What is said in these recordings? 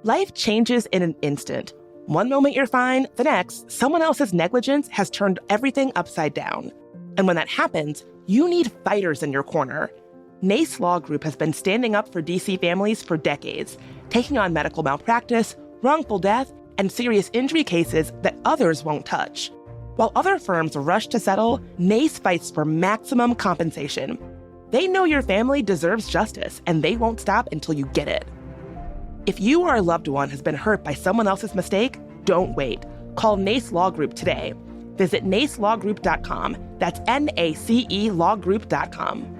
Life changes in an instant. One moment you're fine, the next, someone else's negligence has turned everything upside down. And when that happens, you need fighters in your corner. NACE Law Group has been standing up for DC families for decades, taking on medical malpractice, wrongful death, and serious injury cases that others won't touch. While other firms rush to settle, NACE fights for maximum compensation. They know your family deserves justice, and they won't stop until you get it. If you or a loved one has been hurt by someone else's mistake, don't wait. Call NACE Law Group today. Visit nacelawgroup.com. That's NACE lawgroup.com.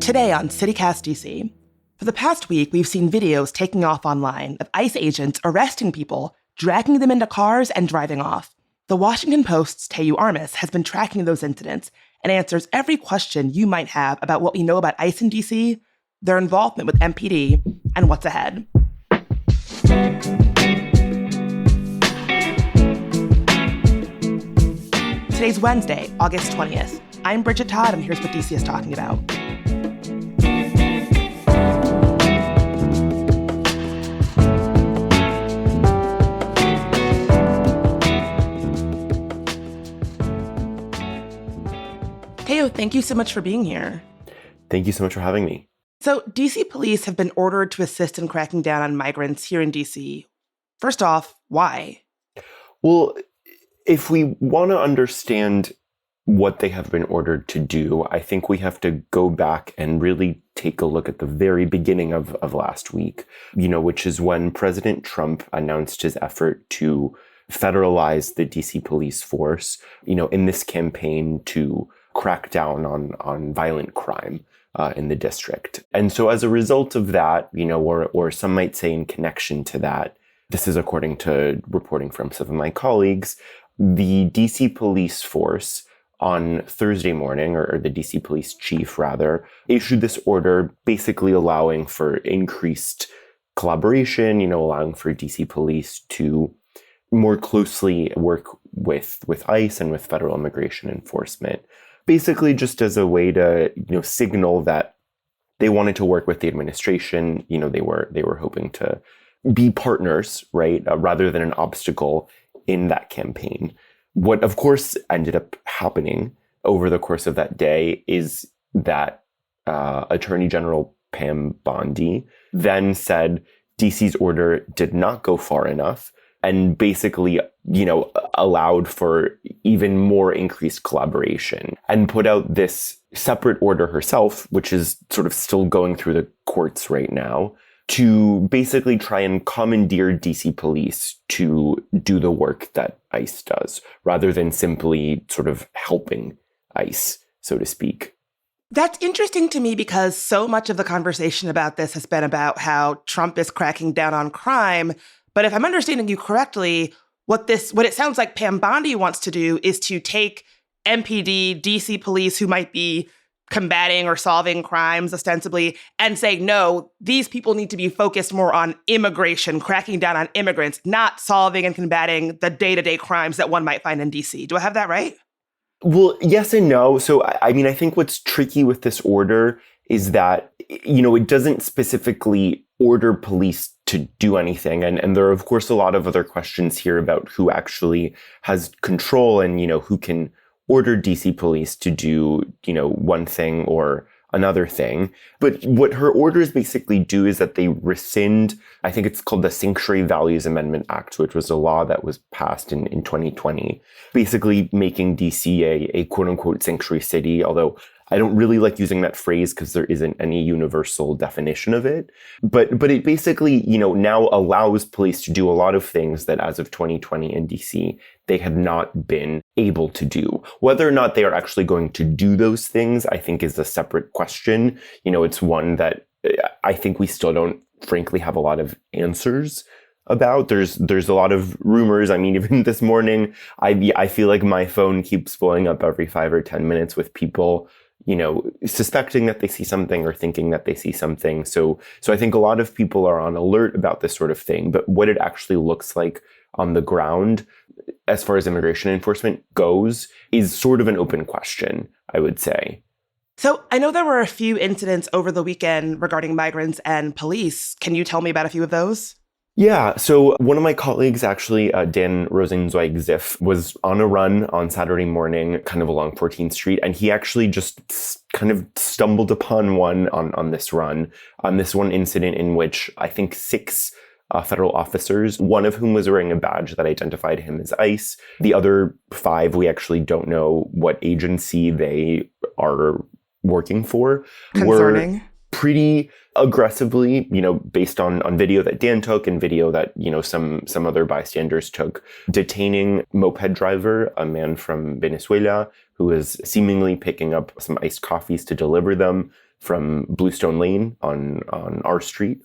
Today on CityCast DC. For the past week, we've seen videos taking off online of ICE agents arresting people, dragging them into cars, and driving off. The Washington Post's Tayu Armus has been tracking those incidents and answers every question you might have about what we know about ICE in DC, their involvement with MPD, and what's ahead. Today's Wednesday, August 20th. I'm Bridget Todd, and here's what DC is talking about. Tayu, thank you so much for being here. Thank you so much for having me. So, DC police have been ordered to assist in cracking down on migrants here in DC. First off, why? Well, if we want to understand what they have been ordered to do, I think we have to go back and really take a look at the very beginning of last week, which is when President Trump announced his effort to federalize the DC police force, in this campaign to crack down on violent crime in the district. And so as a result of that, or some might say in connection to that, this is according to reporting from some of my colleagues, the DC police force on Thursday morning, or the DC police chief rather, issued this order basically allowing for increased collaboration, allowing for DC police to more closely work with ICE and with federal immigration enforcement. Basically just as a way to, signal that they wanted to work with the administration. They were hoping to be partners, right, rather than an obstacle in that campaign. What, of course, ended up happening over the course of that day is that Attorney General Pam Bondi then said DC's order did not go far enough, and basically, allowed for even more increased collaboration and put out this separate order herself, which is sort of still going through the courts right now, to basically try and commandeer DC police to do the work that ICE does, rather than simply sort of helping ICE, so to speak. That's interesting to me because so much of the conversation about this has been about how Trump is cracking down on crime. But if I'm understanding you correctly, what it sounds like Pam Bondi wants to do is to take MPD, DC police who might be combating or solving crimes ostensibly and say, no, these people need to be focused more on immigration, cracking down on immigrants, not solving and combating the day-to-day crimes that one might find in DC. Do I have that right? Well, yes and no. So, I think what's tricky with this order is that, it doesn't specifically order police to do anything. And there are, of course, a lot of other questions here about who actually has control and, who can order DC police to do, one thing or another thing. But what her orders basically do is that they rescind, I think it's called the Sanctuary Values Amendment Act, which was a law that was passed in 2020, basically making DC a quote unquote sanctuary city, although I don't really like using that phrase because there isn't any universal definition of it. But it basically, now allows police to do a lot of things that as of 2020 in DC, they had not been able to do. Whether or not they are actually going to do those things, I think is a separate question. It's one that I think we still don't, frankly, have a lot of answers about. There's a lot of rumors. I mean, even this morning, I feel like my phone keeps blowing up every 5 or 10 minutes with people suspecting that they see something or thinking that they see something. So I think a lot of people are on alert about this sort of thing, but what it actually looks like on the ground, as far as immigration enforcement goes, is sort of an open question, I would say. So I know there were a few incidents over the weekend regarding migrants and police. Can you tell me about a few of those? Yeah, so one of my colleagues, actually, Dan Rosenzweig-Ziff, was on a run on Saturday morning, kind of along 14th Street, and he actually just kind of stumbled upon one on this run, on this one incident in which I think six federal officers, one of whom was wearing a badge that identified him as ICE. The other five, we actually don't know what agency they are working for. Concerning. Were pretty aggressively, based on video that Dan took and video that, some other bystanders took, detaining moped driver, a man from Venezuela, who was seemingly picking up some iced coffees to deliver them from Bluestone Lane on our street.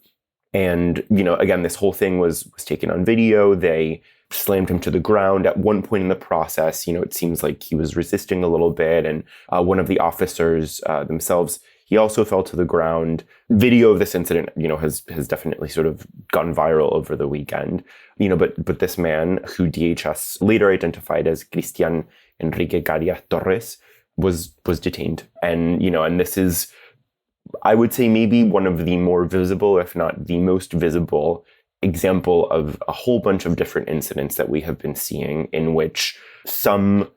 And, again, this whole thing was taken on video. They slammed him to the ground. At one point in the process, it seems like he was resisting a little bit. And one of the officers themselves, he also fell to the ground. Video of this incident, has definitely sort of gone viral over the weekend. But this man, who DHS later identified as Cristian Enrique Garia Torres, was detained. And, and this is, I would say, maybe one of the more visible, if not the most visible, example of a whole bunch of different incidents that we have been seeing in which some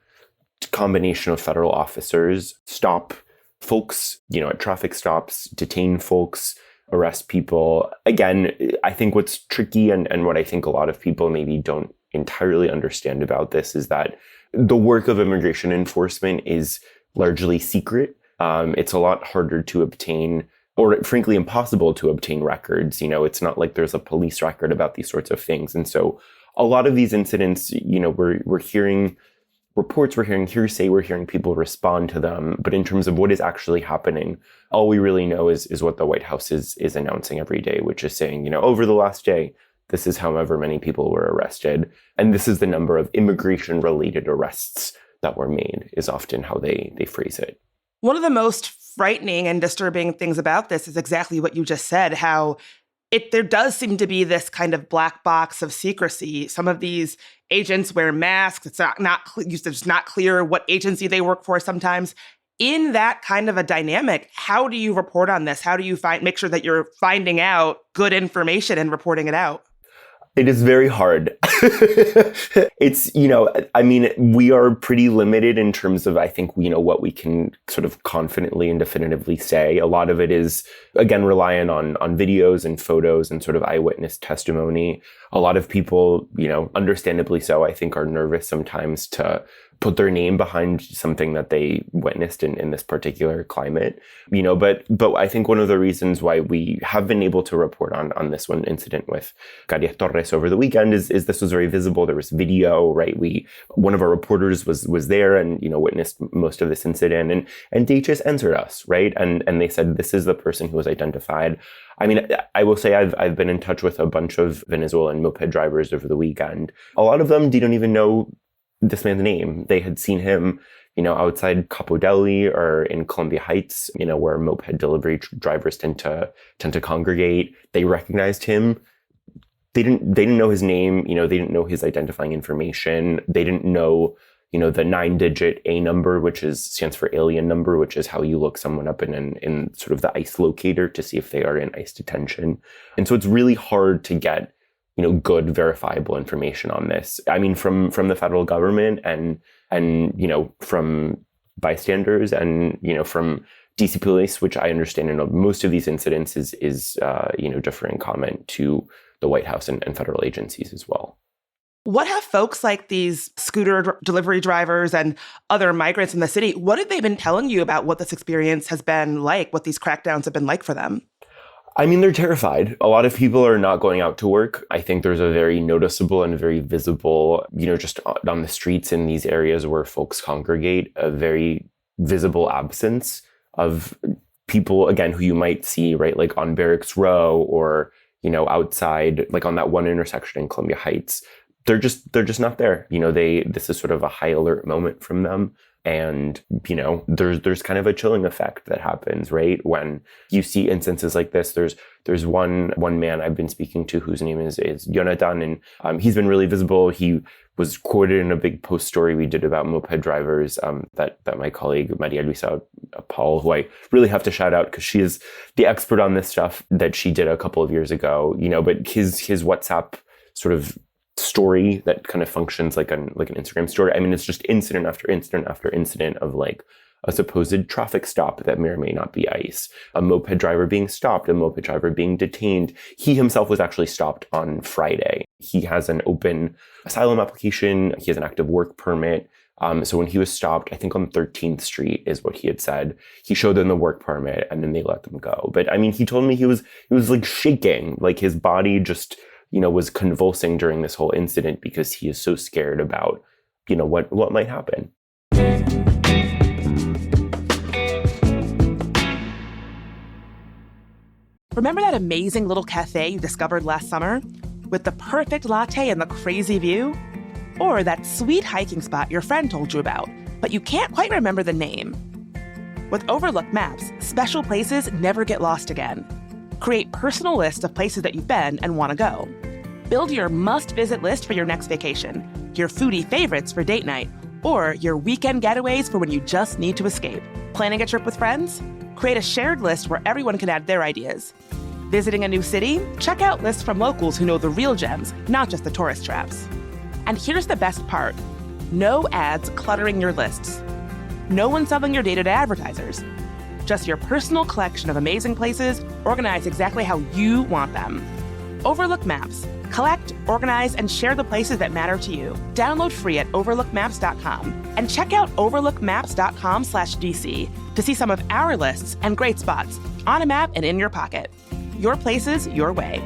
combination of federal officers stop folks, at traffic stops, detain folks, arrest people. Again, I think what's tricky and what I think a lot of people maybe don't entirely understand about this is that the work of immigration enforcement is largely secret. It's a lot harder to obtain, or frankly impossible to obtain, records. It's not like there's a police record about these sorts of things. And so a lot of these incidents, we're hearing reports, we're hearing hearsay, we're hearing people respond to them. But in terms of what is actually happening, all we really know is what the White House is announcing every day, which is saying, over the last day, this is however many people were arrested. And this is the number of immigration-related arrests that were made, is often how they phrase it. One of the most frightening and disturbing things about this is exactly what you just said, how there does seem to be this kind of black box of secrecy. Some of these agents wear masks. It's not clear what agency they work for sometimes. In that kind of a dynamic, how do you report on this? How do you make sure that you're finding out good information and reporting it out? It is very hard. It's, we are pretty limited in terms of, I think, what we can sort of confidently and definitively say. A lot of it is, again, reliant on videos and photos and sort of eyewitness testimony. A lot of people, understandably so, I think, are nervous sometimes to put their name behind something that they witnessed in this particular climate, but I think one of the reasons why we have been able to report on this one incident with Garia Torres over the weekend is this was very visible. There was video, right? One of our reporters was there and, witnessed most of this incident, and DHS answered us, right? And they said, this is the person who was identified. I mean, I will say I've been in touch with a bunch of Venezuelan moped drivers over the weekend. A lot of them didn't even know this man's name. They had seen him, outside Capo Deli or in Columbia Heights, where moped delivery drivers tend to congregate. They recognized him. They didn't know his name. They didn't know his identifying information. They didn't know, the 9-digit A number, which stands for alien number, which is how you look someone up in sort of the ICE locator to see if they are in ICE detention. And so it's really hard to get good verifiable information on this. I mean, from the federal government and from bystanders and, from DC police, which I understand in most of these incidents is differing comment to the White House and federal agencies as well. What have folks like these scooter delivery drivers and other migrants in the city, what have they been telling you about what this experience has been like, what these crackdowns have been like for them? I mean, they're terrified. A lot of people are not going out to work. I think there's a very noticeable and very visible, just on the streets in these areas where folks congregate, a very visible absence of people, again, who you might see, right, like on Barracks Row or, outside, like on that one intersection in Columbia Heights. They're just not there. This is sort of a high alert moment from them. And, there's kind of a chilling effect that happens, right? When you see instances like this, there's one man I've been speaking to whose name is Jonathan, and he's been really visible. He was quoted in a big post story we did about moped drivers that my colleague Maria Luisa Paul, who I really have to shout out because she is the expert on this stuff, that she did a couple of years ago, but his WhatsApp sort of story that kind of functions like an Instagram story. I mean, it's just incident after incident after incident of like a supposed traffic stop that may or may not be ICE, a moped driver being stopped, a moped driver being detained. He himself was actually stopped on Friday. He has an open asylum application. He has an active work permit. So when he was stopped, I think on 13th Street is what he had said, he showed them the work permit and then they let them go. But I mean, he told me he was like shaking, like his body just, was convulsing during this whole incident because he is so scared about, what might happen. Remember that amazing little cafe you discovered last summer? With the perfect latte and the crazy view? Or that sweet hiking spot your friend told you about, but you can't quite remember the name? With Overlook Maps, special places never get lost again. Create personal lists of places that you've been and want to go. Build your must-visit list for your next vacation, your foodie favorites for date night, or your weekend getaways for when you just need to escape. Planning a trip with friends? Create a shared list where everyone can add their ideas. Visiting a new city? Check out lists from locals who know the real gems, not just the tourist traps. And here's the best part. No ads cluttering your lists. No one selling your data to advertisers. Just your personal collection of amazing places organized exactly how you want them. Overlook Maps. Collect, organize, and share the places that matter to you. Download free at overlookmaps.com and check out overlookmaps.com/DC to see some of our lists and great spots on a map and in your pocket. Your places, your way.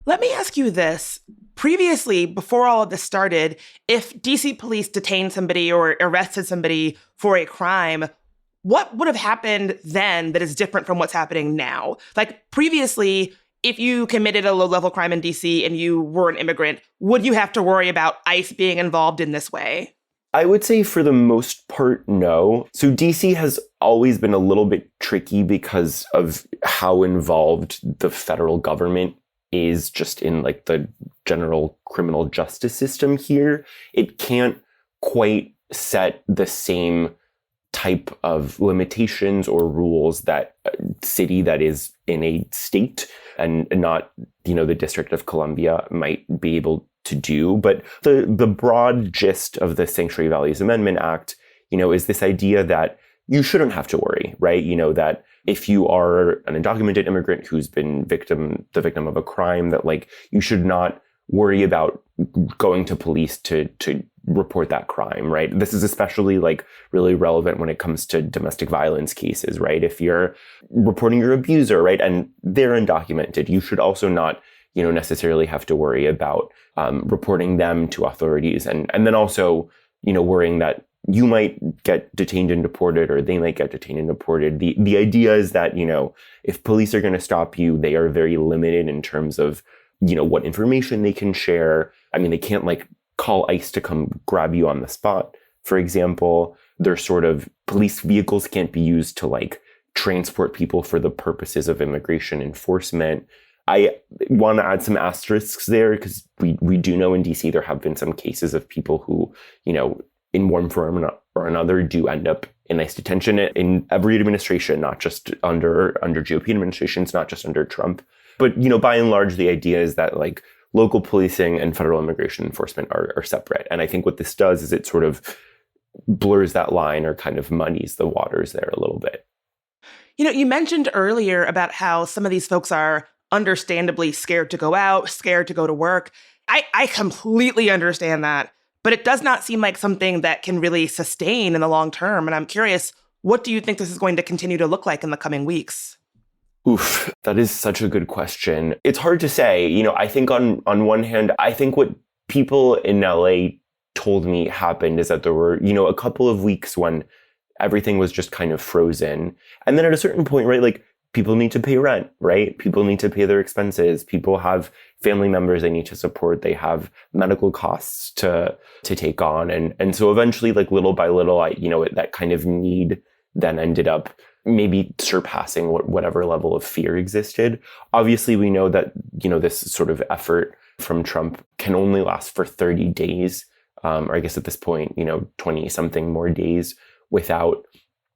Let me ask you this. Previously, before all of this started, if DC police detained somebody or arrested somebody for a crime, what would have happened then that is different from what's happening now? Like previously, if you committed a low-level crime in DC and you were an immigrant, would you have to worry about ICE being involved in this way? I would say for the most part, no. So DC has always been a little bit tricky because of how involved the federal government is just in like the general criminal justice system here. It can't quite set the same type of limitations or rules that a city that is in a state and not, the District of Columbia might be able to do. But the broad gist of the Sanctuary Values Amendment Act, is this idea that you shouldn't have to worry, right? That if you are an undocumented immigrant who's been the victim of a crime, that like you should not worry about going to police to report that crime, right? This is especially like really relevant when it comes to domestic violence cases, right? If you're reporting your abuser, right, and they're undocumented, you should also not, necessarily have to worry about reporting them to authorities, and then also, worrying that you might get detained and deported, or they might get detained and deported. The idea is that, if police are going to stop you, they are very limited in terms of, what information they can share. I mean, they can't like call ICE to come grab you on the spot, for example. Their sort of police vehicles can't be used to like transport people for the purposes of immigration enforcement. I want to add some asterisks there because we do know in DC there have been some cases of people who, in one form or another do end up in ICE detention in every administration, not just under GOP administrations, not just under Trump. But, by and large, the idea is that like local policing and federal immigration enforcement are separate. And I think what this does is it sort of blurs that line or kind of muddies the waters there a little bit. You mentioned earlier about how some of these folks are understandably scared to go out, scared to go to work. I completely understand that. But it does not seem like something that can really sustain in the long term. And I'm curious, what do you think this is going to continue to look like in the coming weeks? Oof, that is such a good question. It's hard to say. I think on one hand, I think what people in LA told me happened is that there were, a couple of weeks when everything was just kind of frozen. And then at a certain point, right, like people need to pay rent, right? People need to pay their expenses. People have family members they need to support. They have medical costs to take on. And so eventually, like little by little, that kind of need then ended up maybe surpassing whatever level of fear existed. Obviously, we know that, this sort of effort from Trump can only last for 30 days, or I guess at this point, 20 something more days without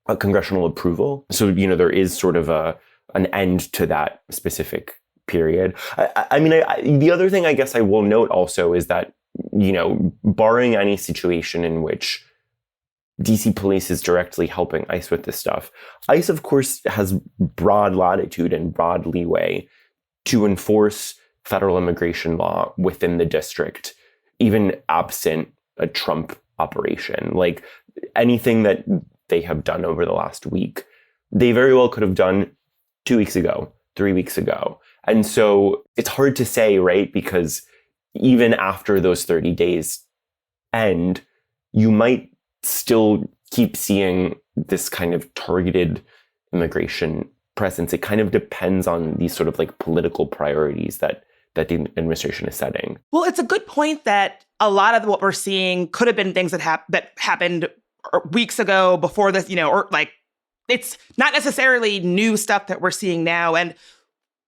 a congressional approval. So, there is sort of an end to that specific period. The other thing I guess I will note also is that, barring any situation in which DC police is directly helping ICE with this stuff, ICE, of course, has broad latitude and broad leeway to enforce federal immigration law within the district, even absent a Trump operation. Like anything that they have done over the last week, they very well could have done 2 weeks ago, 3 weeks ago. And so it's hard to say, right? Because even after those 30 days end, you might still keep seeing this kind of targeted immigration presence. It kind of depends on these sort of like political priorities that the administration is setting. Well, it's a good point that a lot of what we're seeing could have been things that happened weeks ago before this, or like it's not necessarily new stuff that we're seeing now. And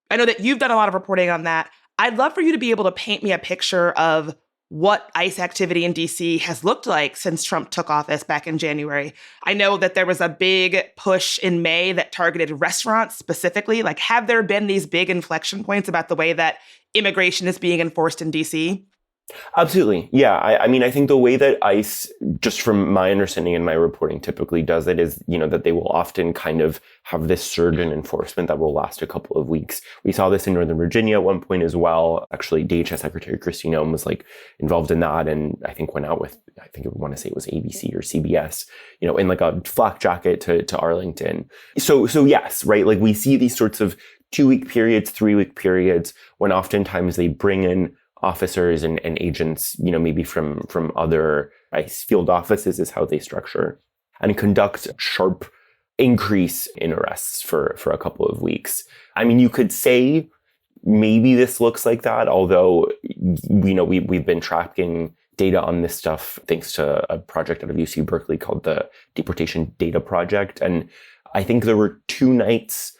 I know that you've done a lot of reporting on that. I'd love for you to be able to paint me a picture of what ICE activity in DC has looked like since Trump took office back in January. I know that there was a big push in May that targeted restaurants specifically. Like, have there been these big inflection points about the way that immigration is being enforced in DC? Absolutely. Yeah. I think the way that ICE, just from my understanding and my reporting, typically does it is, that they will often kind of have this surge in enforcement that will last a couple of weeks. We saw this in Northern Virginia at one point as well. Actually, DHS Secretary Kristi Noem was like involved in that, and I think went out with, I want to say it was ABC or CBS, in like a flak jacket to Arlington. So yes, right. Like we see these sorts of 2-week periods, 3-week periods when oftentimes they bring in officers and agents, maybe from other ICE field offices is how they structure, and conduct a sharp increase in arrests for a couple of weeks. You could say maybe this looks like that, although, we've been tracking data on this stuff thanks to a project out of UC Berkeley called the Deportation Data Project. And I think there were 2 nights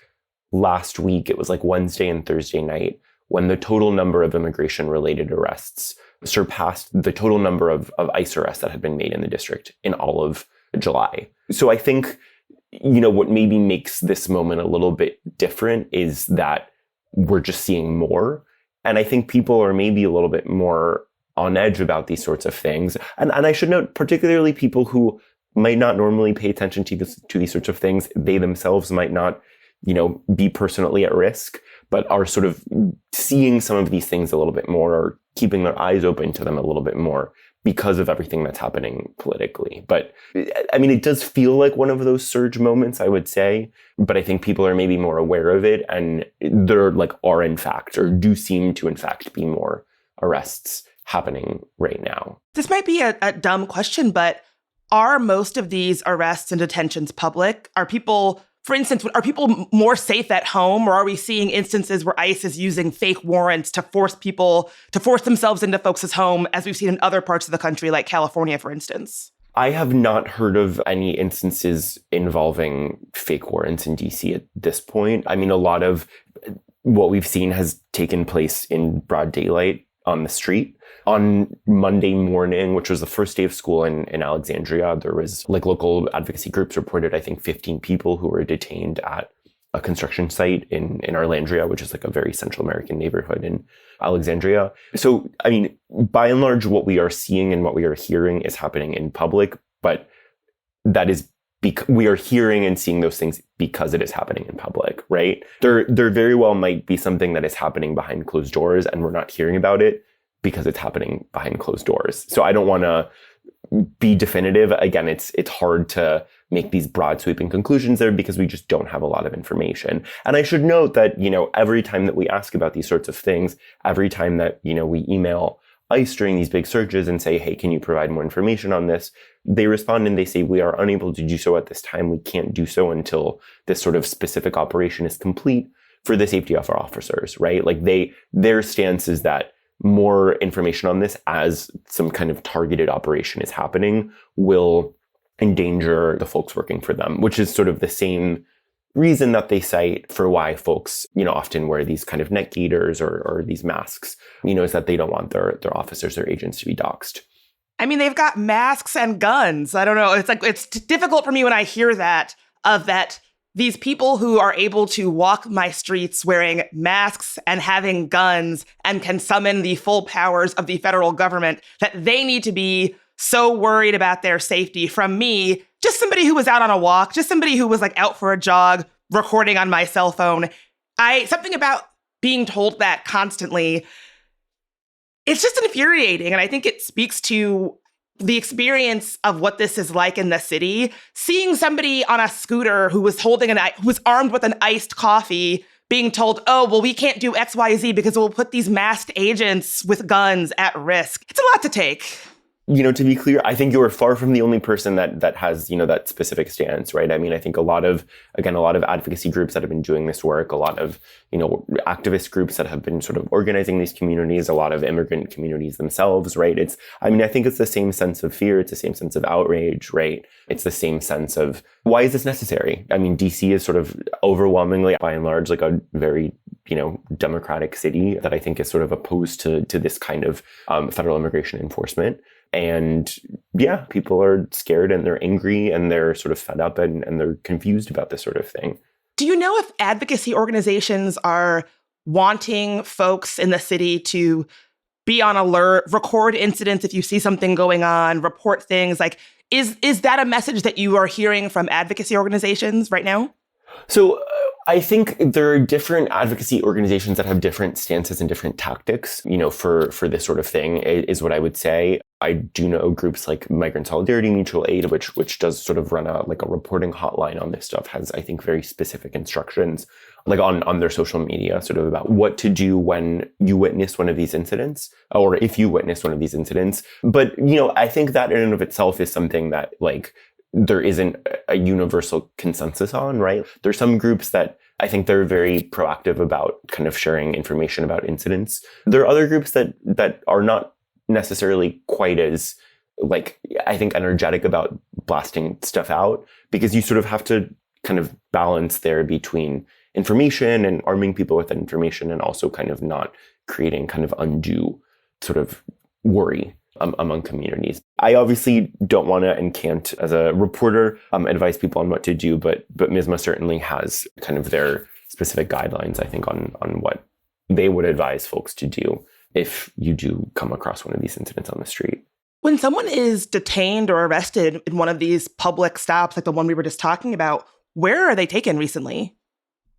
last week, it was like Wednesday and Thursday night, when the total number of immigration-related arrests surpassed the total number of ICE arrests that had been made in the district in all of July. So I think, what maybe makes this moment a little bit different is that we're just seeing more. And I think people are maybe a little bit more on edge about these sorts of things. And I should note, particularly people who might not normally pay attention to these sorts of things, they themselves might not, be personally at risk, but are sort of seeing some of these things a little bit more, or keeping their eyes open to them a little bit more because of everything that's happening politically. But it does feel like one of those surge moments, I would say, but I think people are maybe more aware of it, and there are in fact, or do seem to in fact be more arrests happening right now. This might be a dumb question, but are most of these arrests and detentions public? For instance, are people more safe at home, or are we seeing instances where ICE is using fake warrants to force themselves into folks' home, as we've seen in other parts of the country, like California, for instance? I have not heard of any instances involving fake warrants in DC at this point. A lot of what we've seen has taken place in broad daylight on the street. On Monday morning, which was the first day of school in Alexandria, there was local advocacy groups reported, I think, 15 people who were detained at a construction site in Arlandria, which is a very Central American neighborhood in Alexandria. So, by and large, what we are seeing and what we are hearing is happening in public, but that is we are hearing and seeing those things because it is happening in public, right? There very well might be something that is happening behind closed doors and we're not hearing about it because it's happening behind closed doors. So I don't want to be definitive. Again, it's hard to make these broad sweeping conclusions there because we just don't have a lot of information. And I should note that, every time that we ask about these sorts of things, every time that, we email ICE during these big searches and say, hey, can you provide more information on this? They respond and they say, we are unable to do so at this time. We can't do so until this sort of specific operation is complete for the safety of our officers, right? Like their stance is that more information on this as some kind of targeted operation is happening will endanger the folks working for them, which is sort of the same reason that they cite for why folks, often wear these kind of neck gaiters or these masks, is that they don't want their officers or agents to be doxxed. I mean, they've got masks and guns. I don't know. It's difficult for me when I hear that these people who are able to walk my streets wearing masks and having guns and can summon the full powers of the federal government, that they need to be so worried about their safety from me, just somebody who was out on a walk, just somebody who was like out for a jog, recording on my cell phone. Something about being told that constantly, it's just infuriating. And I think it speaks to the experience of what this is like in the city. Seeing somebody on a scooter who was who was armed with an iced coffee being told, oh, well, we can't do X, Y, Z because we'll put these masked agents with guns at risk. It's a lot to take. To be clear, I think you are far from the only person that has, that specific stance, right? I mean, I think a lot of advocacy groups that have been doing this work, a lot of, activist groups that have been sort of organizing these communities, a lot of immigrant communities themselves, right? I think it's the same sense of fear. It's the same sense of outrage, right? It's the same sense of, why is this necessary? I mean, DC is sort of overwhelmingly, by and large, like a very, democratic city that I think is sort of opposed to this kind of federal immigration enforcement. And yeah, people are scared and they're angry and they're sort of fed up and they're confused about this sort of thing. Do you know if advocacy organizations are wanting folks in the city to be on alert, record incidents if you see something going on, report things? Like, is that a message that you are hearing from advocacy organizations right now? So I think there are different advocacy organizations that have different stances and different tactics, for this sort of thing, is what I would say. I do know groups like Migrant Solidarity Mutual Aid, which does sort of run a reporting hotline on this stuff, has, I think, very specific instructions, like on their social media, sort of about what to do when you witness one of these incidents, or if you witness one of these incidents. But, I think that in and of itself is something that, there isn't a universal consensus on, right? There's some groups that I think they're very proactive about kind of sharing information about incidents. There are other groups that are not necessarily quite as, I think, energetic about blasting stuff out, because you sort of have to kind of balance there between information and arming people with that information and also kind of not creating kind of undue sort of worry among communities. I obviously don't want to and can't, as a reporter, advise people on what to do, but MISMA certainly has kind of their specific guidelines, I think, on what they would advise folks to do if you do come across one of these incidents on the street. When someone is detained or arrested in one of these public stops, like the one we were just talking about, where are they taken recently?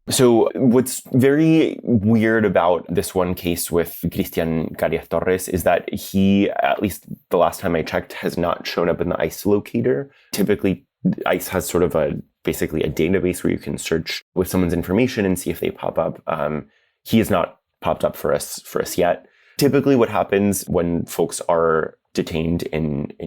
So what's very weird about this one case with Cristian Carias Torres is that he, at least the last time I checked, has not shown up in the ICE locator. Typically, ICE has sort of basically a database where you can search with someone's information and see if they pop up. He has not popped up for us yet. Typically what happens when folks are detained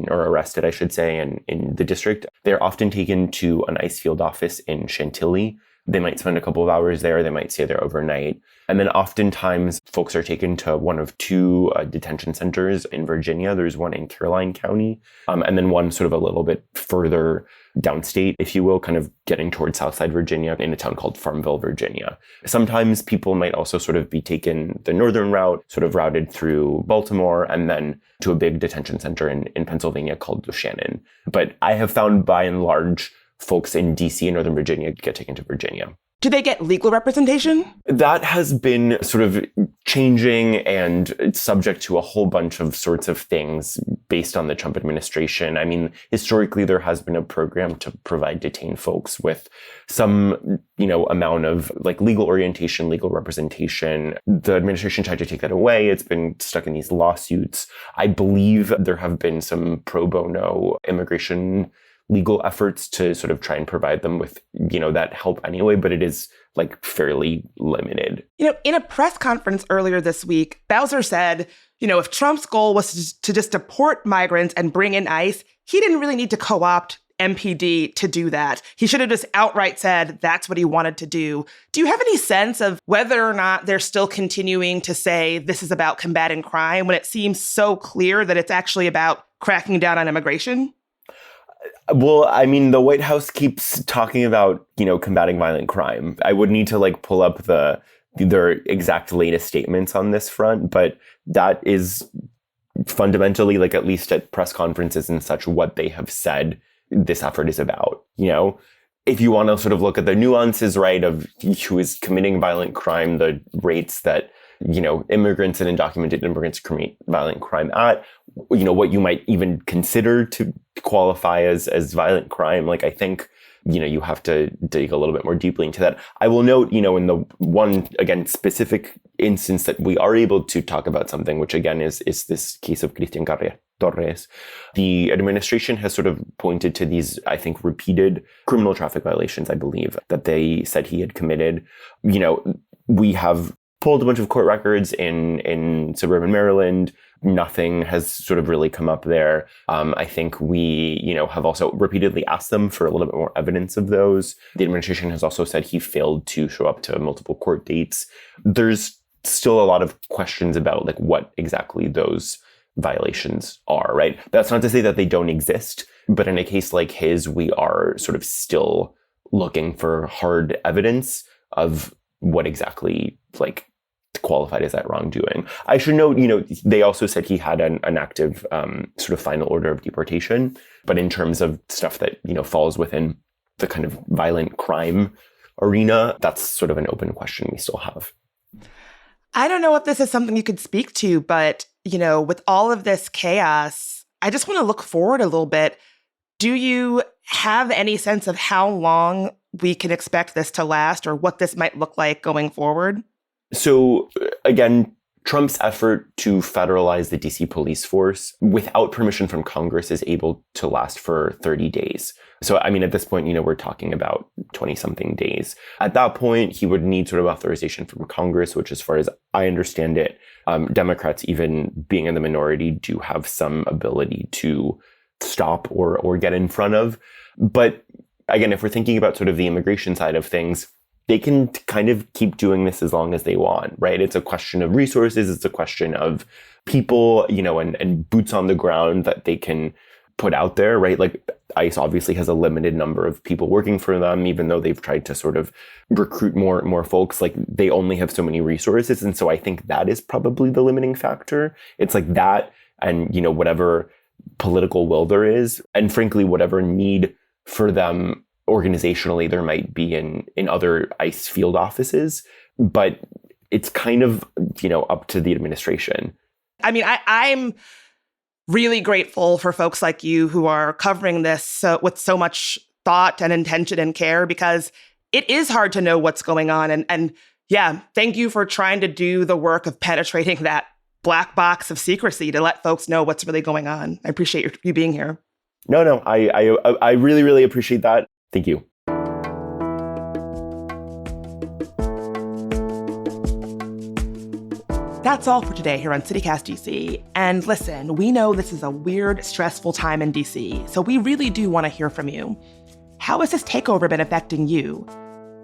or arrested, I should say, in the district, they're often taken to an ICE field office in Chantilly. They might spend a couple of hours there. They might stay there overnight. And then oftentimes folks are taken to one of two detention centers in Virginia. There's one in Caroline County, and then one sort of a little bit further downstate, if you will, kind of getting towards Southside Virginia in a town called Farmville, Virginia. Sometimes people might also sort of be taken the northern route, sort of routed through Baltimore and then to a big detention center in Pennsylvania called Shannon. But I have found by and large folks in DC and Northern Virginia get taken to Virginia. Do they get legal representation? That has been sort of changing and subject to a whole bunch of sorts of things based on the Trump administration. I mean, historically, there has been a program to provide detained folks with some, amount of legal orientation, legal representation. The administration tried to take that away. It's been stuck in these lawsuits. I believe there have been some pro bono immigration legal efforts to sort of try and provide them with, that help anyway, but it is like fairly limited. In a press conference earlier this week, Bowser said, if Trump's goal was to just deport migrants and bring in ICE, he didn't really need to co-opt MPD to do that. He should have just outright said that's what he wanted to do. Do you have any sense of whether or not they're still continuing to say this is about combating crime when it seems so clear that it's actually about cracking down on immigration? Well, I mean, the White House keeps talking about, combating violent crime. I would need to pull up their exact latest statements on this front, but that is fundamentally, at least at press conferences and such, what they have said this effort is about. If you want to sort of look at the nuances, right, of who is committing violent crime, the rates that, immigrants and undocumented immigrants commit violent crime at, what you might even consider to qualify as violent crime. I think, you have to dig a little bit more deeply into that. I will note, in the one, again, specific instance that we are able to talk about something, which again is this case of Cristian Torres, the administration has sort of pointed to these, I think, repeated criminal traffic violations, I believe, that they said he had committed. We have pulled a bunch of court records in suburban Maryland. Nothing has sort of really come up there. I think we, have also repeatedly asked them for a little bit more evidence of those. The administration has also said he failed to show up to multiple court dates. There's still a lot of questions about what exactly those violations are, right? That's not to say that they don't exist, but in a case like his, we are sort of still looking for hard evidence of what exactly qualified as that wrongdoing. I should note, they also said he had an active sort of final order of deportation, but in terms of stuff that, falls within the kind of violent crime arena, that's sort of an open question we still have. I don't know if this is something you could speak to, but, with all of this chaos, I just want to look forward a little bit. Do you have any sense of how long we can expect this to last or what this might look like going forward? So again, Trump's effort to federalize the DC police force without permission from Congress is able to last for 30 days. So, I mean, at this point, we're talking about 20-something days. At that point, he would need sort of authorization from Congress, which, as far as I understand it, Democrats, even being in the minority, do have some ability to stop or get in front of. But again, if we're thinking about sort of the immigration side of things, they can kind of keep doing this as long as they want, right? It's a question of resources. It's a question of people, and boots on the ground that they can put out there, right? ICE obviously has a limited number of people working for them, even though they've tried to sort of recruit more folks. They only have so many resources. And so I think that is probably the limiting factor. It's that and, whatever political will there is, and frankly, whatever need for them organizationally there might be in other ICE field offices, but it's kind of, up to the administration. I mean, I'm really grateful for folks like you who are covering this with so much thought and intention and care, because it is hard to know what's going on. And yeah, thank you for trying to do the work of penetrating that black box of secrecy to let folks know what's really going on. I appreciate you being here. No, I really, really appreciate that. Thank you. That's all for today here on CityCast DC. And listen, we know this is a weird, stressful time in DC, so we really do want to hear from you. How has this takeover been affecting you?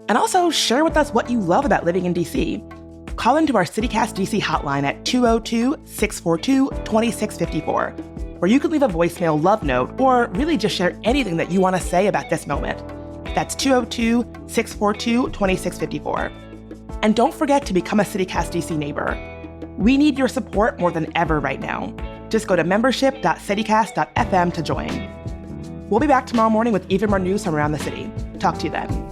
And also share with us what you love about living in DC. Call into our CityCast DC hotline at 202-642-2654, where you can leave a voicemail love note or really just share anything that you want to say about this moment. That's 202-642-2654. And don't forget to become a CityCast DC neighbor. We need your support more than ever right now. Just go to membership.citycast.fm to join. We'll be back tomorrow morning with even more news from around the city. Talk to you then.